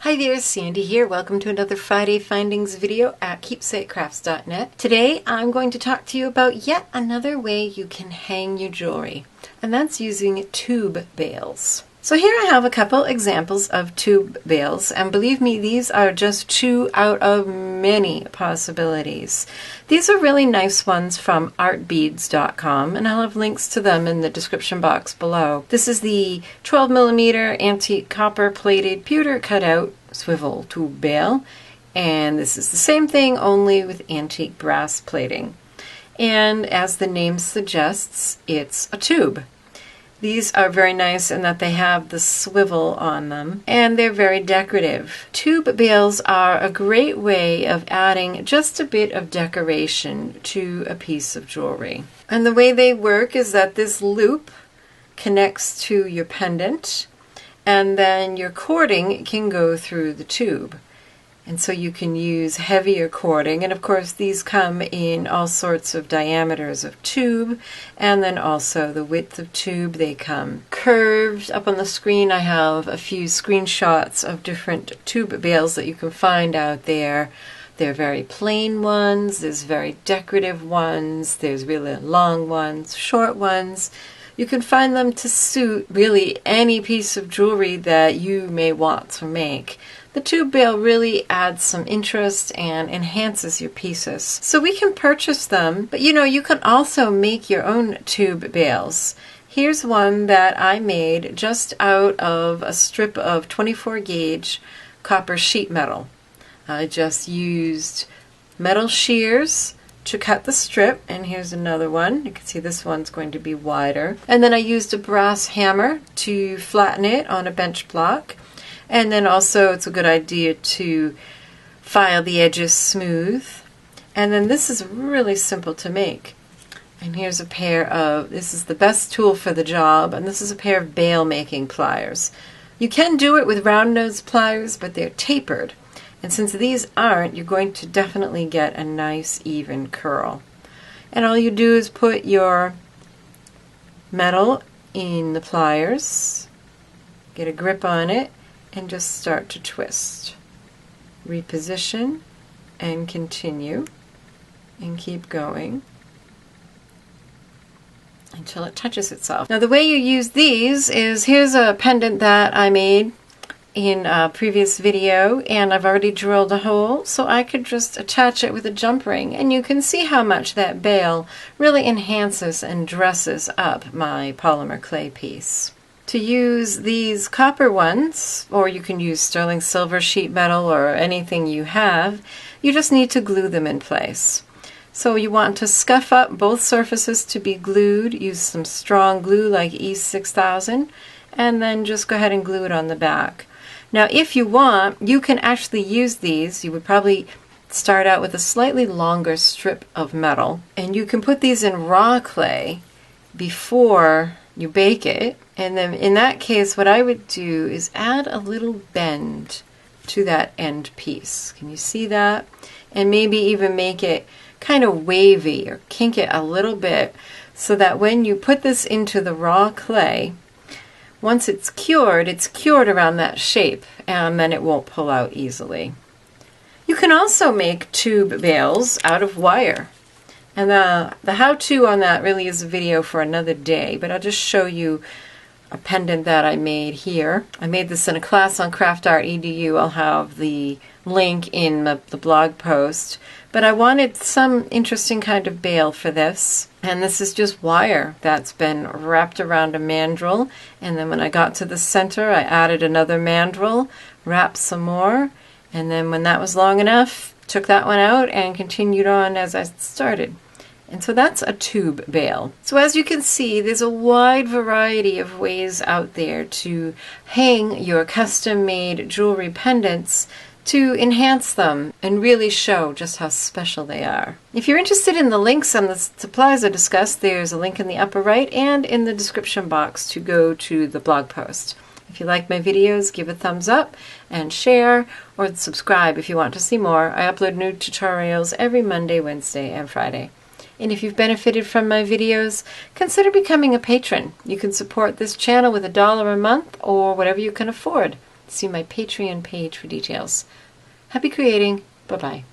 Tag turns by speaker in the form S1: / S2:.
S1: Hi there, Sandy here. Welcome to another Friday Findings video at keepsakecrafts.net. Today I'm going to talk to you about yet another way you can hang your jewelry, and that's using tube bails. So here I have a couple examples of tube bails, and believe me, these are just two out of many possibilities. These are really nice ones from artbeads.com, and I'll have links to them in the description box below. This is the 12mm antique copper plated pewter cutout swivel tube bail, and this is the same thing only with antique brass plating. And as the name suggests, it's a tube. These are very nice in that they have the swivel on them, and they're very decorative. Tube bails are a great way of adding just a bit of decoration to a piece of jewelry. And the way they work is that this loop connects to your pendant, and then your cording can go through the tube. And so you can use heavier cording, and of course these come in all sorts of diameters of tube, and then also the width of tube. They come curved. Up on the screen I have a few screenshots of different tube bails that you can find out there. There are very plain ones, there's very decorative ones, there's really long ones, short ones. You can find them to suit really any piece of jewelry that you may want to make. The tube bail really adds some interest and enhances your pieces. So we can purchase them, but you can also make your own tube bails. Here's one that I made just out of a strip of 24 gauge copper sheet metal. I just used metal shears to cut the strip, and here's another one. You can see this one's going to be wider. And then I used a brass hammer to flatten it on a bench block. And then also it's a good idea to file the edges smooth. And then this is really simple to make. And here's a pair of, this is the best tool for the job, and this is a pair of bail making pliers. You can do it with round nose pliers, but they're tapered. And since these aren't, you're going to definitely get a nice even curl. And all you do is put your metal in the pliers, get a grip on it, and just start to twist. Reposition and continue and keep going until it touches itself. Now the way you use these is, here's a pendant that I made in a previous video, and I've already drilled a hole, so I could just attach it with a jump ring, and you can see how much that bail really enhances and dresses up my polymer clay piece. To use these copper ones, or you can use sterling silver sheet metal or anything you have, you just need to glue them in place. So you want to scuff up both surfaces to be glued, use some strong glue like E6000, and then just go ahead and glue it on the back. Now if you want, you can actually use these. You would probably start out with a slightly longer strip of metal, and you can put these in raw clay before you bake it, and then in that case what I would do is add a little bend to that end piece. Can you see that? And maybe even make it kind of wavy or kink it a little bit so that when you put this into the raw clay, once it's cured around that shape, and then it won't pull out easily. You can also make tube bails out of wire. And the how-to on that really is a video for another day, but I'll just show you a pendant that I made here. I made this in a class on CraftArt.edu. I'll have the link in the blog post. But I wanted some interesting kind of bail for this, and this is just wire that's been wrapped around a mandrel, and then when I got to the center I added another mandrel, wrapped some more, and then when that was long enough, took that one out and continued on as I started. And so that's a tube bail. So as you can see, there's a wide variety of ways out there to hang your custom-made jewelry pendants to enhance them and really show just how special they are. If you're interested in the links and the supplies I discussed, there's a link in the upper right and in the description box to go to the blog post. If you like my videos, give a thumbs up and share, or subscribe if you want to see more. I upload new tutorials every Monday, Wednesday, and Friday. And if you've benefited from my videos, consider becoming a patron. You can support this channel with $1 a month or whatever you can afford. See my Patreon page for details. Happy creating. Bye-bye.